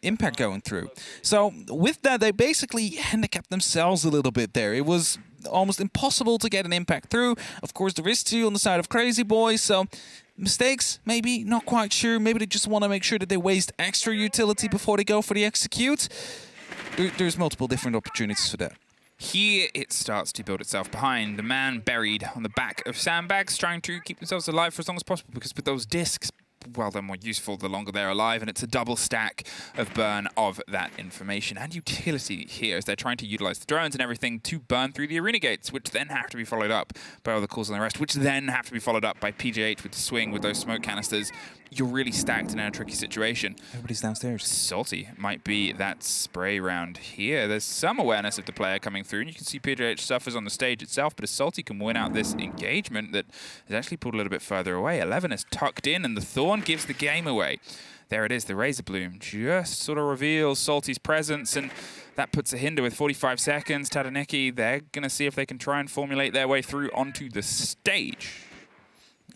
impact going through. So with that, they basically handicapped themselves a little bit there. It was almost impossible to get an impact through. Of course, there is 2 on the side of Crazy Boy, so mistakes, maybe, not quite sure. Maybe they just want to make sure that they waste extra utility before they go for the execute. There's multiple different opportunities for that. Here it starts to build itself behind the man buried on the back of sandbags, trying to keep themselves alive for as long as possible, because with those discs, well, they're more useful the longer they're alive, and it's a double stack of burn of that information and utility here as they're trying to utilize the drones and everything to burn through the arena gates, which then have to be followed up by all the calls and the rest, which then have to be followed up by PJH with the swing with those smoke canisters. You're really stacked in a tricky situation. Everybody's downstairs. Salty might be that spray round here. There's some awareness of the player coming through, and you can see PJH suffers on the stage itself, but as Salty can win out this engagement that is actually pulled a little bit further away. 11 is tucked in, and the Thorn gives the game away. There it is, the Razor Bloom just sort of reveals Salty's presence, and that puts a hinder with 45 seconds. Tadaniki, they're going to see if they can try and formulate their way through onto the stage.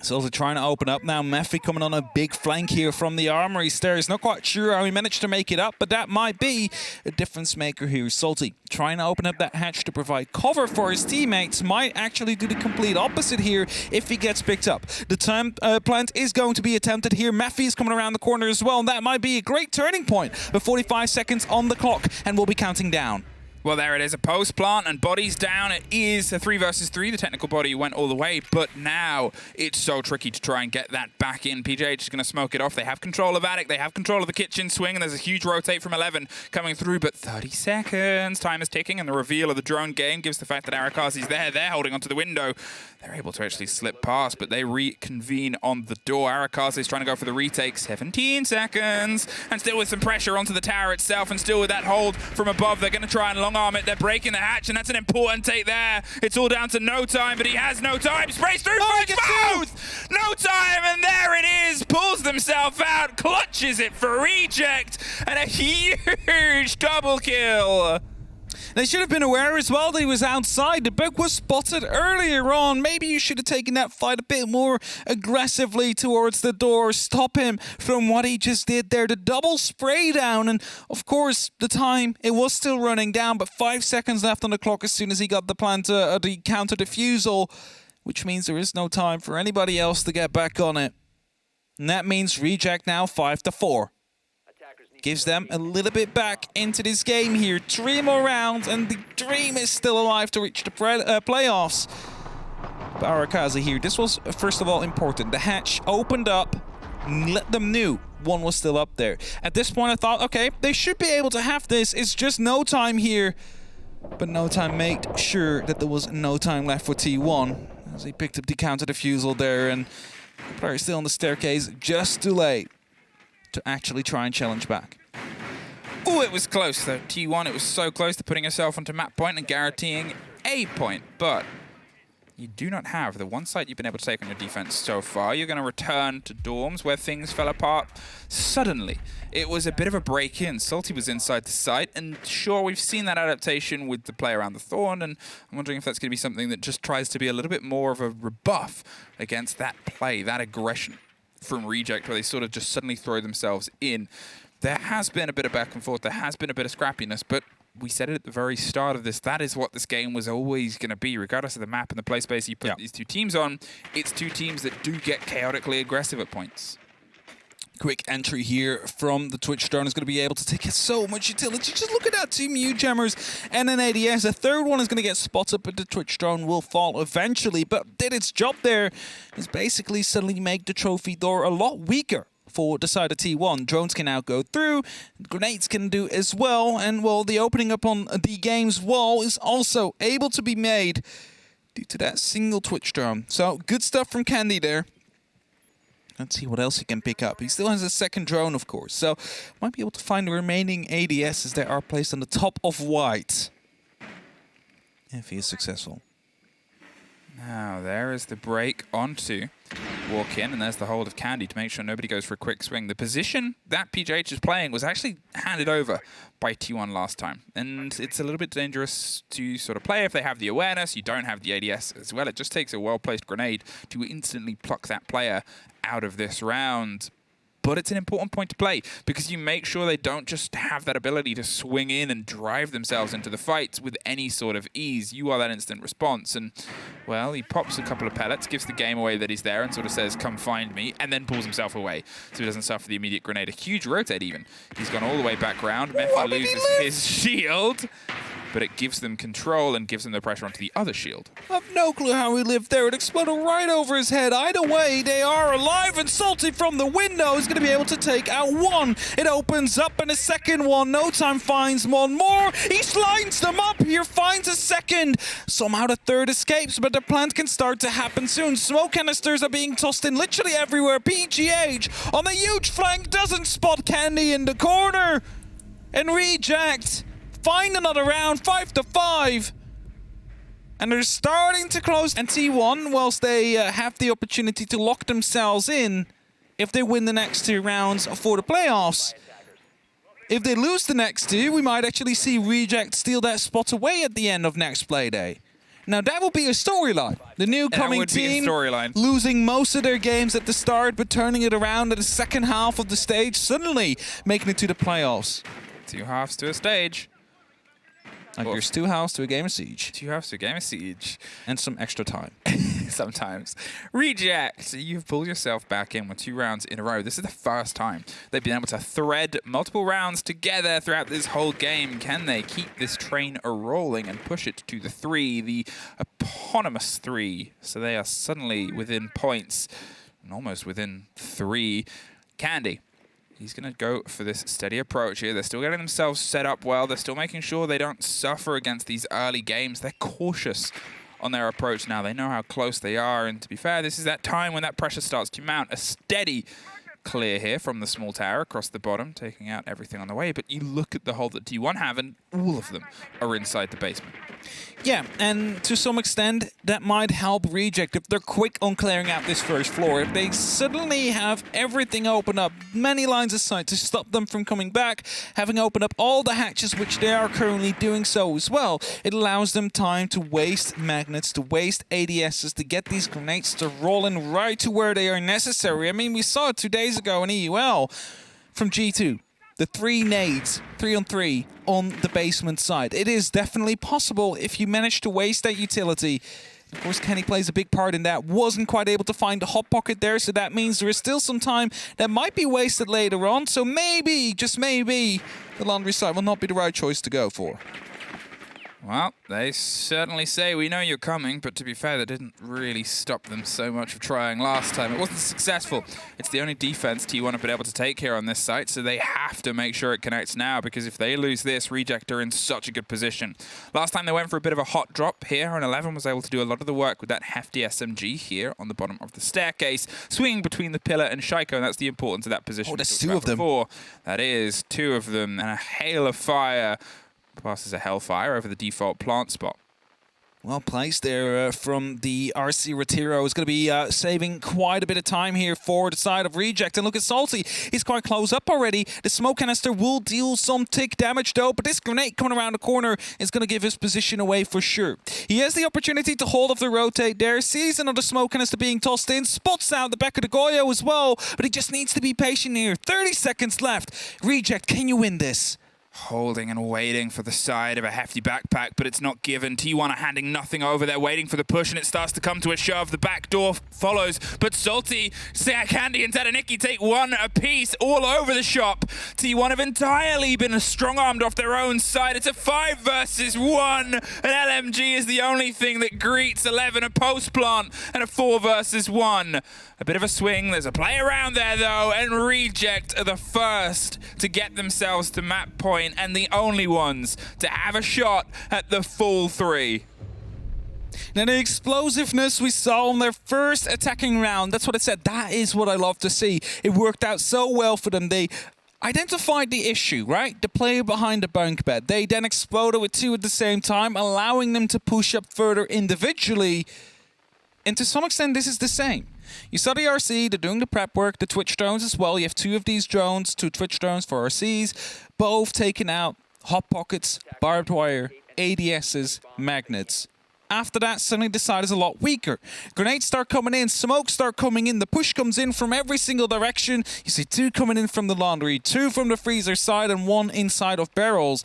Salty trying to open up now. Mephi coming on a big flank here from the armory stairs. Not quite sure how he managed to make it up, but that might be a difference maker here. Salty trying to open up that hatch to provide cover for his teammates. Might actually do the complete opposite here if he gets picked up. The time plant is going to be attempted here. Mephi is coming around the corner as well, and that might be a great turning point. But 45 seconds on the clock, and we'll be counting down. Well, there it is, a post plant and bodies down. It is a 3 versus 3. The technical body went all the way, but now it's so tricky to try and get that back in. PJH is going to smoke it off. They have control of Attic. They have control of the kitchen swing, and there's a huge rotate from 11 coming through, but 30 seconds. Time is ticking, and the reveal of the drone game gives the fact that Arakazi's there. They're holding onto the window. They're able to actually slip past, but they reconvene on the door. Arakazi's trying to go for the retake. 17 seconds, and still with some pressure onto the tower itself, and still with that hold from above. They're going to try and long arm it. They're breaking the hatch, and that's an important take there. It's all down to no time, but he has no time. Sprays through both! No time, and there it is. Pulls themselves out, clutches it for reject, and a huge double kill. They should have been aware as well that he was outside. The bug was spotted earlier on. Maybe you should have taken that fight a bit more aggressively towards the door. Stop him from what he just did there. The double spray down. And of course, the time, it was still running down, but 5 seconds left on the clock as soon as he got the the counter defusal, which means there is no time for anybody else to get back on it. And that means reject now 5-4. Gives them a little bit back into this game here. 3 more rounds, and the dream is still alive to reach the playoffs. But Arakazi here, this was, first of all, important. The hatch opened up, let them know one was still up there. At this point, I thought, okay, they should be able to have this. It's just no time here. But no time made sure that there was no time left for T1. As he picked up the counter defusal there, and Player still on the staircase, just too late to actually try and challenge back. Oh, it was close though. T1, it was so close to putting herself onto map point and guaranteeing a point, but you do not have the one site you've been able to take on your defense so far. You're going to return to dorms where things fell apart suddenly. It was a bit of a break-in. Salty was inside the site, and sure, we've seen that adaptation with the play around the Thorn, and I'm wondering if that's going to be something that just tries to be a little bit more of a rebuff against that play, that aggression from Reject, where they sort of just suddenly throw themselves in. There has been a bit of back and forth, there has been a bit of scrappiness, but we said it at the very start of this, that is what this game was always going to be, regardless of the map and the play space you put these two teams on. It's two teams that do get chaotically aggressive at points. Quick entry here from the Twitch drone is going to be able to take so much utility. Just look at that, two Mew Jammers and an ADS. A third one is going to get spotted, but the Twitch drone will fall eventually. But did its job there is basically suddenly make the trophy door a lot weaker for Decider T1. Drones can now go through, grenades can do as well, and well, the opening up on the game's wall is also able to be made due to that single Twitch drone. So good stuff from Candy there. Let's see what else he can pick up. He still has a second drone, of course, so might be able to find the remaining ADSs that are placed on the top of white if he is successful. Now, there is the break onto walk in, and there's the hold of Candy to make sure nobody goes for a quick swing. The position that PJH is playing was actually handed over by T1 last time, and it's a little bit dangerous to sort of play if they have the awareness. You don't have the ADS as well. It just takes a well-placed grenade to instantly pluck that player out of this round. But it's an important point to play because you make sure they don't just have that ability to swing in and drive themselves into the fights with any sort of ease. You are that instant response. And, well, he pops a couple of pellets, gives the game away that he's there and sort of says, come find me, and then pulls himself away so he doesn't suffer the immediate grenade. A huge rotate even. He's gone all the way back round. Mephi loses his shield, but it gives them control and gives them the pressure onto the other shield. I've no clue how he lived there. It exploded right over his head. Either way, they are alive, and Salty from the window is going to be able to take out one. It opens up, and a second one. No Time finds one more. He slides them up here, finds a second. Somehow the third escapes, but the plant can start to happen soon. Smoke canisters are being tossed in literally everywhere. PGH on the huge flank doesn't spot Candy in the corner. And Reject find another round, 5-5. And they're starting to close. And T1, whilst they have the opportunity to lock themselves in, if they win the next two rounds for the playoffs, if they lose the next two, we might actually see Reject steal that spot away at the end of next Playday. Now that will be a storyline. The new coming team losing most of their games at the start, but turning it around at the second half of the stage, suddenly making it to the playoffs. Two halves to a stage. Like there's 2 halves to a game of Siege. 2 halves to a game of Siege. And some extra time. Sometimes. Reject, you've pulled yourself back in with 2 rounds in a row. This is the first time they've been able to thread multiple rounds together throughout this whole game. Can they keep this train a-rolling and push it to the 3, the eponymous 3? So they are suddenly within points and almost within 3. Candy. He's going to go for this steady approach here. They're still getting themselves set up well. They're still making sure they don't suffer against these early games. They're cautious on their approach now. They know how close they are. And to be fair, this is that time when that pressure starts to mount. A steady clear here from the small tower across the bottom, taking out everything on the way. But you look at the hold that T1 have, and all of them are inside the basement. Yeah, and to some extent, that might help Reject if they're quick on clearing out this first floor. If they suddenly have everything open up, many lines of sight to stop them from coming back, having opened up all the hatches, which they are currently doing so as well, it allows them time to waste magnets, to waste ADSs, to get these grenades to roll in right to where they are necessary. I mean, we saw it 2 days ago in EUL from G2. The 3 nades, 3-on-3, on the basement side. It is definitely possible if you manage to waste that utility. Of course, Kenny plays a big part in that. Wasn't quite able to find the hot pocket there, so that means there is still some time that might be wasted later on. So maybe, just maybe, the laundry side will not be the right choice to go for. Well, they certainly say we know you're coming, but to be fair, that didn't really stop them so much of trying last time. It wasn't successful. It's the only defense T1 have been able to take here on this site, so they have to make sure it connects now, because if they lose this, Reject are in such a good position. Last time they went for a bit of a hot drop here, and 11 was able to do a lot of the work with that hefty SMG here on the bottom of the staircase, swinging between the pillar and Shaiko, and that's the importance of that position. Oh, there's two of them. That is two of them, and a hail of fire. Passes a Hellfire over the default plant spot. Well placed there from the RC Retiro. Is going to be saving quite a bit of time here for the side of Reject. And look at Salty. He's quite close up already. The smoke canister will deal some tick damage though, but this grenade coming around the corner is going to give his position away for sure. He has the opportunity to hold off the rotate there. Sees another smoke canister being tossed in. Spots out the back of the Goyo as well, but he just needs to be patient here. 30 seconds left. Reject, can you win this? Holding and waiting for the side of a hefty backpack, but it's not given. T1 are handing nothing over. They're waiting for the push, and it starts to come to a shove. The back door follows, but Salty, Candy, and Tadaniki take one apiece all over the shop. T1 have entirely been strong-armed off their own side. It's a 5 versus 1, and LMG is the only thing that greets 11, a post plant, and a 4 versus 1. A bit of a swing. There's a play around there, though, and Reject are the first to get themselves to map point, and the only ones to have a shot at the full 3. Now, the explosiveness we saw on their first attacking round, that's what I said. That is what I love to see. It worked out so well for them. They identified the issue, right? The player behind the bunk bed. They then exploded with 2 at the same time, allowing them to push up further individually. And to some extent, this is the same. You saw the RC, they're doing the prep work, the Twitch drones as well. You have 2 of these drones, 2 Twitch drones for RCs, both taking out hot pockets, barbed wire, ADSs, magnets. After that, suddenly the side is a lot weaker. Grenades start coming in, smoke start coming in, the push comes in from every single direction. You see 2 coming in from the laundry, 2 from the freezer side, and 1 inside of barrels.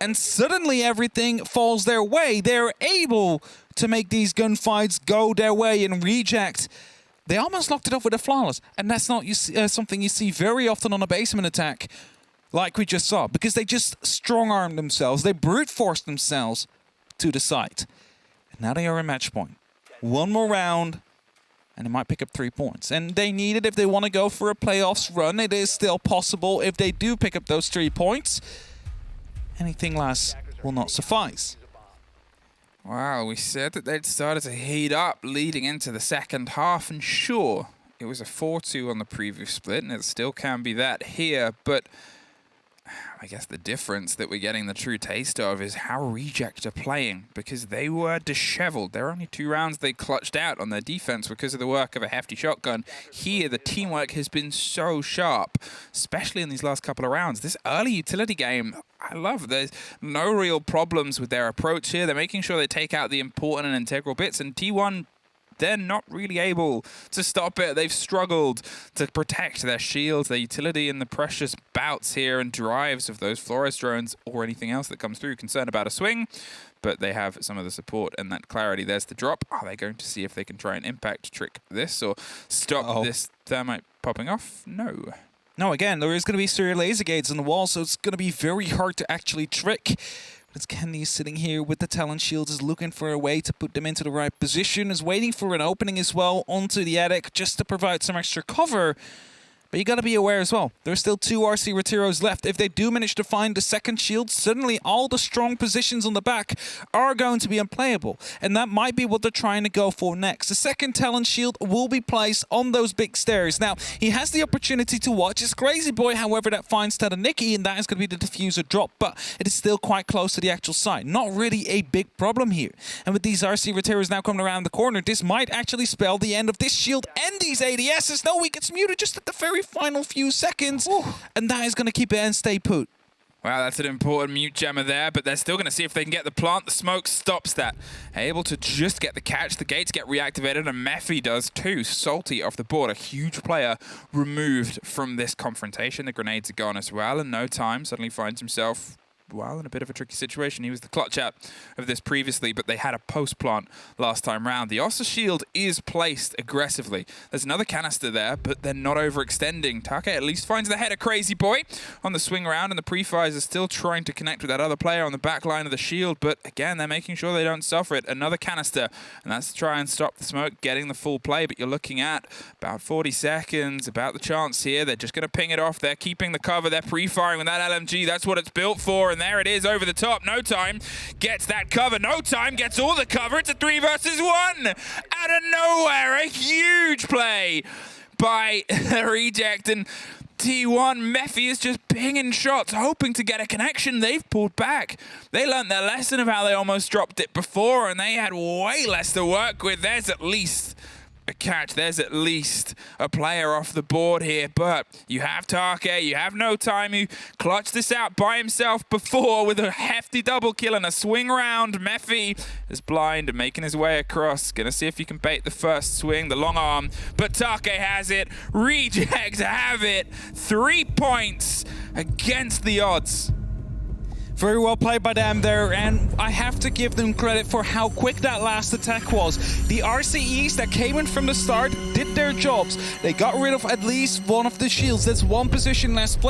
And suddenly everything falls their way. They're able to make these gunfights go their way, and Reject, they almost locked it up with a flawless. And that's not something you see very often on a basement attack, like we just saw, because they just strong-armed themselves. They brute-forced themselves to the site. And now they are in match point. 1 more round, and they might pick up 3 points. And they need it if they want to go for a playoffs run. It is still possible if they do pick up those 3 points. Anything less will not suffice. Wow, we said that they'd started to heat up leading into the second half, and sure, it was a 4-2 on the previous split, and it still can be that here, but I guess the difference that we're getting the true taste of is how Reject are playing, because they were disheveled. There were only 2 rounds they clutched out on their defense because of the work of a hefty shotgun. Here, the teamwork has been so sharp, especially in these last couple of rounds. This early utility game, I love. There's no real problems with their approach here. They're making sure they take out the important and integral bits, and T1, they're not really able to stop it. They've struggled to protect their shields, their utility, and the precious bouts here and drives of those Flores drones or anything else that comes through. Concerned about a swing, but they have some of the support and that clarity. There's the drop. Are they going to see if they can try and impact trick this or stop this thermite popping off? No. No, again, there is going to be serial laser gates on the wall, so it's going to be very hard to actually trick. As Candy is sitting here with the Talon Shields, is looking for a way to put them into the right position, is waiting for an opening as well onto the attic just to provide some extra cover. But you got to be aware as well, there's still 2 RC Retiros left. If they do manage to find the second shield, suddenly all the strong positions on the back are going to be unplayable. And that might be what they're trying to go for next. The second Talon Shield will be placed on those big stairs. Now, he has the opportunity to watch his Crazy Boy, however, that finds Tadaniki, and that is going to be the diffuser drop. But it is still quite close to the actual site. Not really a big problem here. And with these RC Retiros now coming around the corner, this might actually spell the end of this shield and these ADSs. No, he gets muted just at the very final few seconds, and that is going to keep it and stay put. Wow, that's an important mute jammer there, but they're still going to see if they can get the plant. The smoke stops that. Able to just get the catch. The gates get reactivated, and Mephi does too. Salty off the board, a huge player removed from this confrontation. The grenades are gone as well, and No Time suddenly finds himself well, in a bit of a tricky situation. He was the clutch out of this previously, but they had a post-plant last time round. The Ossa shield is placed aggressively. There's another canister there, but they're not overextending. Take at least finds the header, Crazy Boy, on the swing round, and the pre-fires are still trying to connect with that other player on the back line of the shield, but again, they're making sure they don't suffer it. Another canister, and that's to try and stop the smoke getting the full play, but you're looking at about 40 seconds, about the chance here. They're just going to ping it off. They're keeping the cover. They're pre-firing with that LMG. That's what it's built for, and there it is over the top. No Time gets that cover. No Time gets all the cover. It's a 3 versus 1. Out of nowhere, a huge play by Reject, and T1, Mephi is just pinging shots, hoping to get a connection. They've pulled back. They learned their lesson of how they almost dropped it before, and they had way less to work with. There's at least a catch. There's at least a player off the board here, but you have Take, you have No Time, who clutched this out by himself before with a hefty double kill and a swing round. Mephi is blind and making his way across. Gonna see if he can bait the first swing, the long arm, but Take has it. Reject have it. 3 points against the odds. Very well played by them there, and I have to give them credit for how quick that last attack was. The RCEs that came in from the start did their jobs. They got rid of at least one of the shields. That's one position less played.